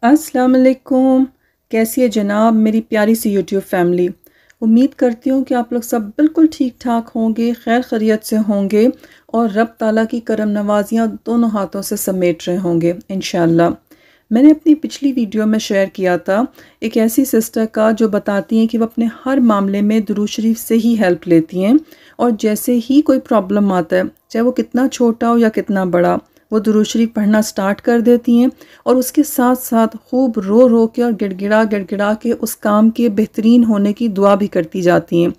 अस्सलाम वालेकुम। कैसी है जनाब मेरी प्यारी सी यूट्यूब फैमिली। उम्मीद करती हूँ कि आप लोग सब बिल्कुल ठीक ठाक होंगे, खैर खैरियत से होंगे और रब ताला की करम नवाजियाँ दोनों हाथों से समेट रहे होंगे इंशाअल्लाह। मैंने अपनी पिछली वीडियो में शेयर किया था एक ऐसी सिस्टर का जो बताती हैं कि वो अपने हर मामले में दुरूद शरीफ से ही हेल्प लेती हैं और जैसे ही कोई प्रॉब्लम आता है, चाहे वो कितना छोटा हो या कितना बड़ा, वो दुरूद शरीफ पढ़ना स्टार्ट कर देती हैं और उसके साथ साथ खूब रो रो के और गिड़गिड़ा गिड़गिड़ा के उस काम के बेहतरीन होने की दुआ भी करती जाती हैं।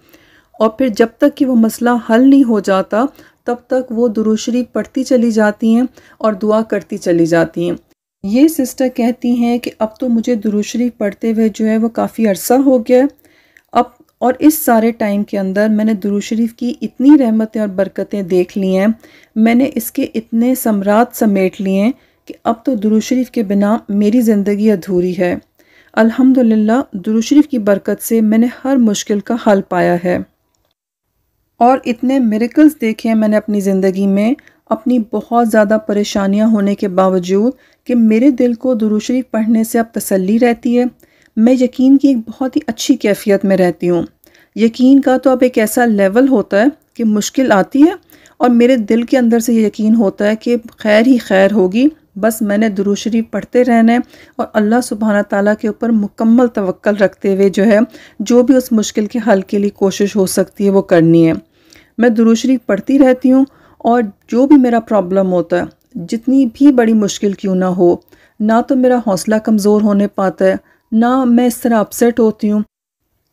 और फिर जब तक कि वो मसला हल नहीं हो जाता तब तक वो दुरूद शरीफ पढ़ती चली जाती हैं और दुआ करती चली जाती हैं। ये सिस्टर कहती हैं कि अब तो मुझे दुरूद शरीफ पढ़ते हुए जो है वो काफ़ी अरसा हो गया अब, और इस सारे टाइम के अंदर मैंने दुरूद शरीफ की इतनी रहमतें और बरकतें देख ली हैं, मैंने इसके इतने समरात समेट लिए हैं कि अब तो दुरूद शरीफ के बिना मेरी ज़िंदगी अधूरी है। अल्हम्दुलिल्लाह दुरूद शरीफ की बरकत से मैंने हर मुश्किल का हल पाया है और इतने मिरेकल्स देखे हैं मैंने अपनी ज़िंदगी में, अपनी बहुत ज़्यादा परेशानियां होने के बावजूद, कि मेरे दिल को दुरूद शरीफ पढ़ने से अब तसल्ली रहती है। मैं यकीन की एक बहुत ही अच्छी कैफियत में रहती हूँ। यकीन का तो अब एक ऐसा लेवल होता है कि मुश्किल आती है और मेरे दिल के अंदर से ये यकीन होता है कि खैर ही खैर होगी, बस मैंने दुरूद शरीफ पढ़ते रहना है और अल्लाह सुब्हाना ताला के ऊपर मुकम्मल तवक्कल रखते हुए जो है जो भी उस मुश्किल के हल के लिए कोशिश हो सकती है वो करनी है। मैं दुरूद शरीफ पढ़ती रहती हूँ और जो भी मेरा प्रॉब्लम होता है, जितनी भी बड़ी मुश्किल क्यों ना हो, ना तो मेरा हौसला कमज़ोर होने पाता है, ना मैं इस तरह अपसेट होती हूँ।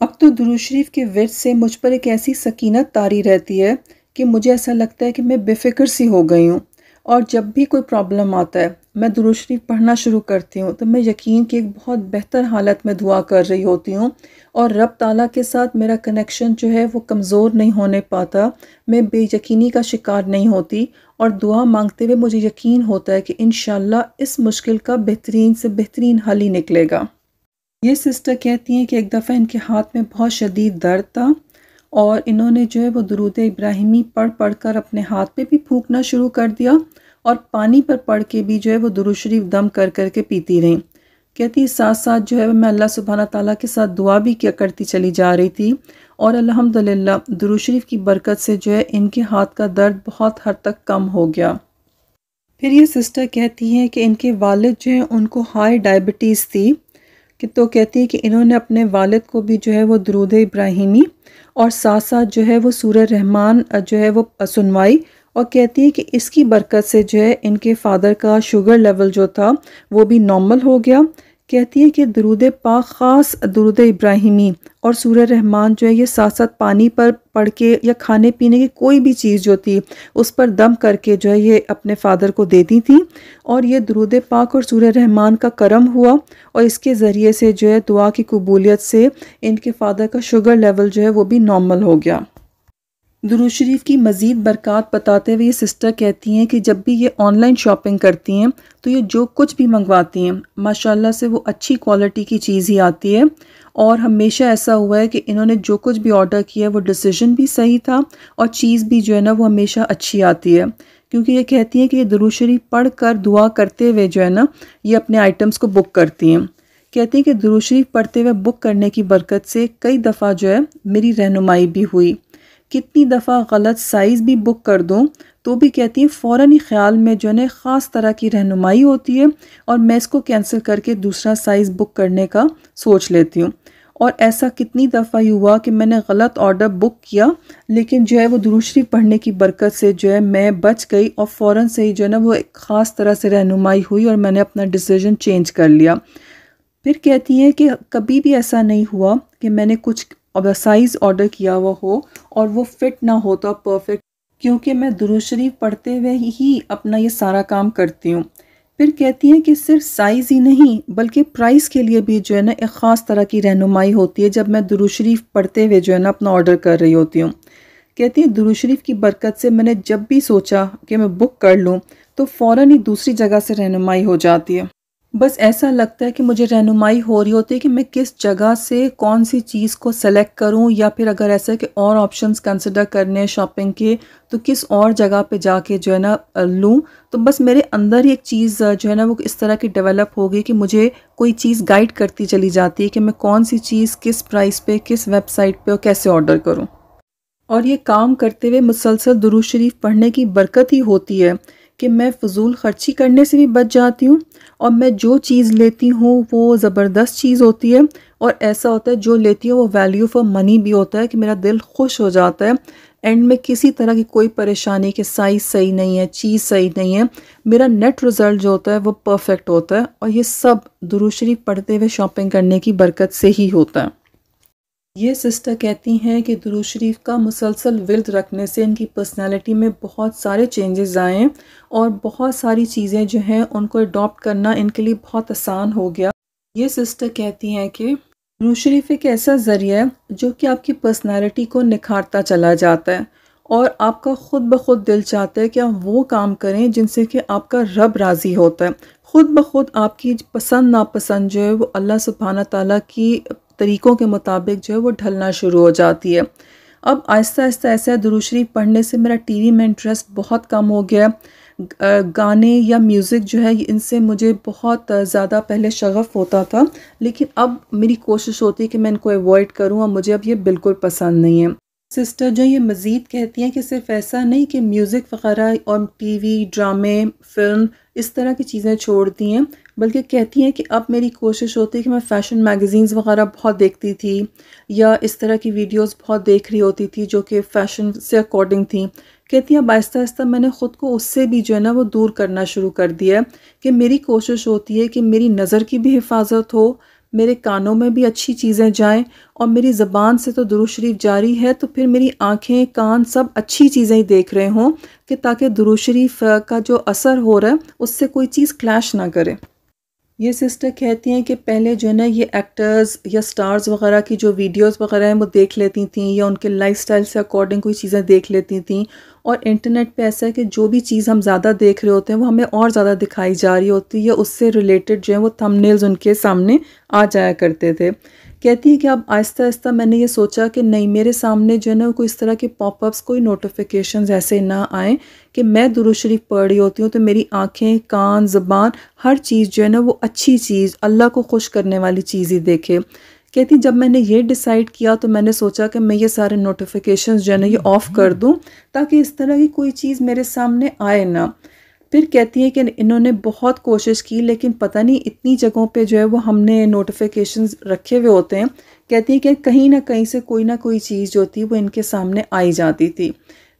अब तो दुरूद शरीफ के विर्द से मुझ पर एक ऐसी सकीनत तारी रहती है कि मुझे ऐसा लगता है कि मैं बेफ़िक्र सी हो गई हूँ। और जब भी कोई प्रॉब्लम आता है, मैं दुरूद शरीफ पढ़ना शुरू करती हूँ तो मैं यकीन की एक बहुत बेहतर हालत में दुआ कर रही होती हूँ और रब ताला के साथ मेरा कनेक्शन जो है वो कमज़ोर नहीं होने पाता, मैं बेयकीनी का शिकार नहीं होती और दुआ मांगते हुए मुझे यकीन होता है कि इंशाअल्लाह इस मुश्किल का बेहतरीन से बेहतरीन हल ही निकलेगा। ये सिस्टर कहती हैं कि एक दफ़ा इनके हाथ में बहुत शदीद दर्द था और इन्होंने जो है वो दुरूद इब्राहिमी पढ़ पढ़ कर अपने हाथ पे भी फूंकना शुरू कर दिया और पानी पर पढ़ के भी जो है वो दुरूद शरीफ दम कर कर के पीती रहीं। कहती साथ साथ जो है मैं अल्लाह सुब्हाना ताला के साथ दुआ भी क्या करती चली जा रही थी और अल्हम्दुलिल्लाह दुरूद शरीफ की बरकत से जो है इनके हाथ का दर्द बहुत हद तक कम हो गया। फिर ये सिस्टर कहती हैं कि इनके वालिद जो हैं उनको हाई डायबिटीज़ थी, कि तो कहती है कि इन्होंने अपने वालिद को भी जो है वो दुरूद इब्राहिमी और साथ साथ जो है वो सूरह रहमान जो है वो सुनवाई और कहती है कि इसकी बरकत से जो है इनके फादर का शुगर लेवल जो था वो भी नॉर्मल हो गया। कहती है कि दुरूद पाक ख़ास दुरूद इब्राहिमी और सूरह रहमान जो है ये साथ साथ पानी पर पढ़ के या खाने पीने की कोई भी चीज़ जो थी उस पर दम करके जो है ये अपने फ़ादर को देती थी और ये दुरूद पाक और सूरह रहमान का करम हुआ और इसके ज़रिए से जो है दुआ की कबूलियत से इनके फ़ादर का शुगर लेवल जो है वो भी नॉर्मल हो गया। दुरूद शरीफ की मज़ीद बरक़ात बताते हुए ये सिस्टर कहती हैं कि जब भी ये ऑनलाइन शॉपिंग करती हैं तो ये जो कुछ भी मंगवाती हैं माशाल्लाह से वो अच्छी क्वालिटी की चीज़ ही आती है और हमेशा ऐसा हुआ है कि इन्होंने जो कुछ भी ऑर्डर किया वो डिसीजन भी सही था और चीज़ भी जो है ना वो हमेशा अच्छी आती है, क्योंकि ये कहती हैं कि ये दुरूद शरीफ पढ़ कर दुआ करते हुए जो है ना ये अपने आइटम्स को बुक करती हैं। कहती हैं कि दुरूद शरीफ पढ़ते हुए बुक करने की बरकत से कई दफ़ा जो है मेरी रहनुमाई भी हुई। कितनी दफ़ा गलत साइज़ भी बुक कर दूं तो भी कहती है फ़ौरन ही ख़्याल में जो है ख़ास तरह की रहनुमाई होती है और मैं इसको कैंसिल करके दूसरा साइज़ बुक करने का सोच लेती हूँ। और ऐसा कितनी दफ़ा ही हुआ कि मैंने गलत ऑर्डर बुक किया लेकिन जो है वो दुरूद शरीफ पढ़ने की बरकत से जो है मैं बच गई और फ़ौरन से ही जो है ना वो एक ख़ास तरह से रहनुमाई हुई और मैंने अपना डिसीजन चेंज कर लिया। फिर कहती हैं कि कभी भी ऐसा नहीं हुआ कि मैंने कुछ साइज़ ऑर्डर किया हुआ हो और वो फिट ना होता परफेक्ट, क्योंकि मैं दुरूद शरीफ पढ़ते हुए ही अपना ये सारा काम करती हूँ। फिर कहती हैं कि सिर्फ साइज़ ही नहीं बल्कि प्राइस के लिए भी जो है ना एक ख़ास तरह की रहनुमाई होती है जब मैं दुरूद शरीफ पढ़ते हुए जो है ना अपना ऑर्डर कर रही होती हूँ। कहती है दुरूद शरीफ की बरकत से मैंने जब भी सोचा कि मैं बुक कर लूँ तो फ़ौरन ही दूसरी जगह से रहनुमाई हो जाती है। बस ऐसा लगता है कि मुझे रहनुमाई हो रही होती है कि मैं किस जगह से कौन सी चीज़ को सेलेक्ट करूं, या फिर अगर ऐसा है कि और ऑप्शंस कंसिडर करने हैं शॉपिंग के, तो किस और जगह पे जाके जो है ना लूँ। तो बस मेरे अंदर ही एक चीज़ जो है ना वो इस तरह की डेवलप हो गई कि मुझे कोई चीज़ गाइड करती चली जाती है कि मैं कौन सी चीज़ किस प्राइस पे, किस वेबसाइट पे और कैसे ऑर्डर करूँ। और ये काम करते हुए मुसलसल दुरूद शरीफ पढ़ने की बरकत ही होती है कि मैं फ़ुज़ूल ख़र्ची करने से भी बच जाती हूँ, और मैं जो चीज़ लेती हूँ वो ज़बरदस्त चीज़ होती है। और ऐसा होता है जो लेती हूँ वो वैल्यू फॉर मनी भी होता है कि मेरा दिल खुश हो जाता है। एंड में किसी तरह की कोई परेशानी कि साइज़ सही नहीं है, चीज़ सही नहीं है, मेरा नेट रिज़ल्ट जो होता है वो परफ़ेक्ट होता है। और ये सब दुरूद शरीफ पढ़ते हुए शॉपिंग करने की बरकत से ही होता है। ये सिस्टर कहती हैं कि दुरूद शरीफ का मुसलसल विर्द रखने से इनकी पर्सनालिटी में बहुत सारे चेंजेस आए हैं, और बहुत सारी चीज़ें जो हैं उनको अडॉप्ट करना इनके लिए बहुत आसान हो गया। ये सिस्टर कहती हैं कि दुरूद शरीफ एक ऐसा ज़रिया है जो कि आपकी पर्सनालिटी को निखारता चला जाता है, और आपका ख़ुद ब खुद दिल चाहता है कि आप वो काम करें जिनसे कि आपका रब राज़ी होता है। ख़ुद ब खुद आपकी पसंद नापसंद जो है वो अल्लाह सुब्हाना ताला की तरीक़ों के मुताबिक जो है वो ढलना शुरू हो जाती है। अब आहिस्ता आहिस्ता ऐसा है, दुरूद शरीफ पढ़ने से मेरा टीवी में इंटरेस्ट बहुत कम हो गया। गाने या म्यूज़िक जो है इनसे मुझे बहुत ज़्यादा पहले शगफ़ होता था, लेकिन अब मेरी कोशिश होती है कि मैं इनको अवॉइड करूँ, और मुझे अब ये बिल्कुल पसंद नहीं है। सिस्टर जो ये मज़ीद कहती हैं कि सिर्फ़ ऐसा नहीं कि म्यूज़िक वग़ैरह और टीवी, ड्रामे, फ़िल्म इस तरह की चीज़ें छोड़ दी हैं, बल्कि कहती हैं कि अब मेरी कोशिश होती है कि मैं फ़ैशन मैगज़ीन्स वग़ैरह बहुत देखती थी, या इस तरह की वीडियोज़ बहुत देख रही होती थी जो कि फ़ैशन से अकॉर्डिंग थी। कहती हैं अब आहिस्ता-आहिस्ता मैंने ख़ुद को उससे भी जो है ना वो दूर करना शुरू कर दिया है, कि मेरी कोशिश होती है कि मेरी नज़र की भी हिफाज़त हो, मेरे कानों में भी अच्छी चीज़ें जाएँ, और मेरी ज़बान से तो दुरूद शरीफ जारी है, तो फिर मेरी आँखें, कान सब अच्छी चीज़ें ही देख रहे हों, कि ताकि दुरूद शरीफ का जो असर हो रहा है उससे कोई चीज़ क्लैश ना करे। ये सिस्टर कहती हैं कि पहले जो है ना ये एक्टर्स या स्टार्स वग़ैरह की जो वीडियोस वग़ैरह हैं वो देख लेती थीं, या उनके लाइफ़स्टाइल से अकॉर्डिंग कोई चीज़ें देख लेती थीं। और इंटरनेट पे ऐसा है कि जो भी चीज़ हम ज़्यादा देख रहे होते हैं वो हमें और ज़्यादा दिखाई जा रही होती है, या उससे रिलेटेड जो है वो थंबनेल्स उनके सामने आ जाया करते थे। कहती है कि अब आहिस्ता-आहिस्ता मैंने ये सोचा कि नहीं, मेरे सामने जो है ना कोई इस तरह के पॉपअप्स, कोई नोटिफ़िकेशंस ऐसे ना आएँ कि मैं दुरूद शरीफ पढ़ रही होती हूँ तो मेरी आँखें, कान, ज़ुबान हर चीज़ जो है ना वो अच्छी चीज़, अल्लाह को खुश करने वाली चीज़ ही देखे। कहती जब मैंने ये डिसाइड किया तो मैंने सोचा कि मैं ये सारे नोटिफ़िकेशंस जो है ना ये ऑफ़ कर दूँ, ताकि इस तरह की कोई चीज़ मेरे सामने आए ना। फिर कहती हैं कि इन्होंने बहुत कोशिश की, लेकिन पता नहीं इतनी जगहों पे जो है वो हमने नोटिफ़िकेशंस रखे हुए होते हैं। कहती हैं कि कहीं न कहीं से कोई ना कोई चीज़ जो थी वो इनके सामने आ ही जाती थी।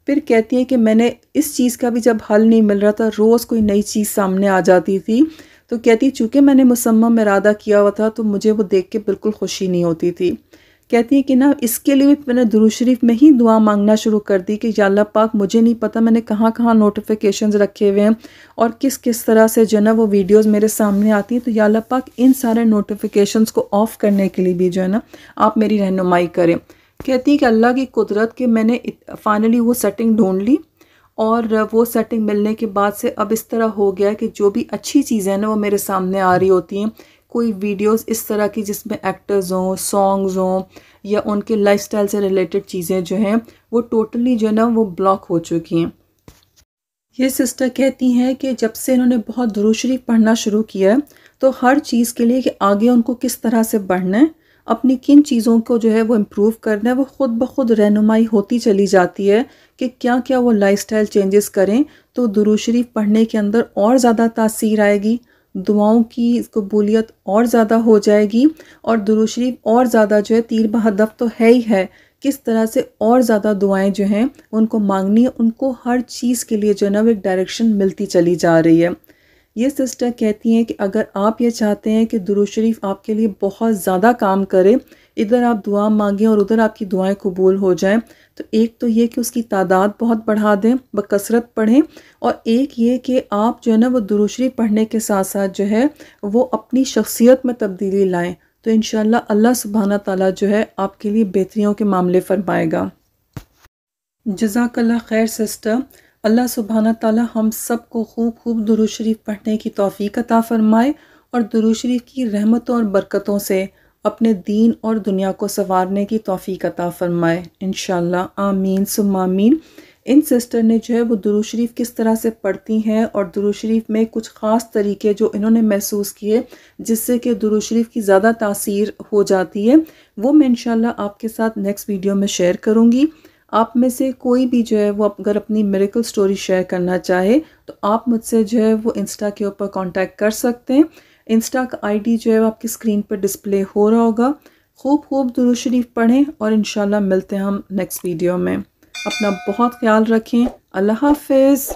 फिर कहती हैं कि मैंने इस चीज़ का भी जब हल नहीं मिल रहा था, रोज़ कोई नई चीज़ सामने आ जाती थी, तो कहती चूँकि मैंने मुसम्मम इरादा किया हुआ था तो मुझे वो देख के बिल्कुल खुशी नहीं होती थी। कहती हैं कि ना इसके लिए भी मैंने दुरूद शरीफ में ही दुआ मांगना शुरू कर दी कि या अल्लाह पाक, मुझे नहीं पता मैंने कहाँ-कहाँ नोटिफ़िकेशंस रखे हुए हैं और किस-किस तरह से जो है ना वो वीडियोज़ मेरे सामने आती हैं, तो या अल्लाह पाक इन सारे नोटिफ़िकेशंस को ऑफ़ करने के लिए भी जो है ना आप मेरी रहनुमाई करें। कहती हैं कि अल्लाह की कुदरत कि मैंने फाइनली वो सेटिंग ढूँढ ली, और वो सेटिंग मिलने के बाद से अब इस तरह हो गया है कि जो भी अच्छी चीज़ें हैं ना वो मेरे सामने आ रही होती हैं। कोई वीडियोस इस तरह की जिसमें एक्टर्स हों, सॉन्ग्स हों, या उनके लाइफ़स्टाइल से रिलेटेड चीज़ें जो हैं वो टोटली जो है ना वो ब्लॉक हो चुकी हैं। ये सिस्टर कहती हैं कि जब से इन्होंने बहुत दुरूद शरीफ पढ़ना शुरू किया है, तो हर चीज़ के लिए कि आगे उनको किस तरह से बढ़ना है, अपनी किन चीज़ों को जो है वो इम्प्रूव करना है, वो ख़ुद ब खुद रहनुमाई होती चली जाती है कि क्या-क्या वो लाइफ़स्टाइल चेंजेस करें तो दुरूद शरीफ पढ़ने के अंदर और ज़्यादा तासीर आएगी, दुआओं की कबूलियत और ज़्यादा हो जाएगी, और दुरूद शरीफ और ज़्यादा जो है तीर बहदफ तो है ही है, किस तरह से और ज़्यादा दुआएं जो हैं उनको मांगनी है, उनको हर चीज़ के लिए जो है ना वो एक डायरेक्शन मिलती चली जा रही है। ये सिस्टर कहती हैं कि अगर आप ये चाहते हैं कि दुरूद शरीफ आपके लिए बहुत ज़्यादा काम करे, इधर आप दुआ मांगें और उधर आपकी दुआएं कबूल हो जाएं, तो एक तो ये कि उसकी तादाद बहुत बढ़ा दें, बकसरत पढ़ें, और एक ये कि आप जो है ना वो दुरूद शरीफ पढ़ने के साथ साथ जो है वो अपनी शख्सियत में तब्दीली लाएं, तो इंशाअल्लाह अल्लाह सुब्हाना ताला जो है आपके लिए बेहतरियों के मामले फरमाएगा। जज़ाकल्लाह खैर सिस्टर। अल्लाह सुब्हाना ताला हम सब को खूब खूब दुरूद शरीफ पढ़ने की तौफ़ीक अता फ़रमाए, और दुरूद शरीफ की रहमतों और बरकतों से अपने दीन और दुनिया को संवारने की तौफीक अता फरमाए इंशाअल्लाह। आमीन सुम्मा आमीन। इन सिस्टर ने जो है वो दुरूद शरीफ किस तरह से पढ़ती हैं और दुरूद शरीफ में कुछ ख़ास तरीके जो इन्होंने महसूस किए जिससे कि दुरूद शरीफ की ज़्यादा तासीर हो जाती है, वो मैं इंशाअल्लाह आपके साथ नेक्स्ट वीडियो में शेयर करूँगी। आप में से कोई भी जो है वो अगर अपनी मिरेकल स्टोरी शेयर करना चाहे तो आप मुझसे जो है वो इंस्टा के ऊपर कांटेक्ट कर सकते हैं। इंस्टा का आईडी जो है वो आपकी स्क्रीन पर डिस्प्ले हो रहा होगा। खूब खूब दुरूद शरीफ पढ़ें और इंशाल्लाह मिलते हैं हम नेक्स्ट वीडियो में। अपना बहुत ख्याल रखें। अल्लाह हाफ़िज़।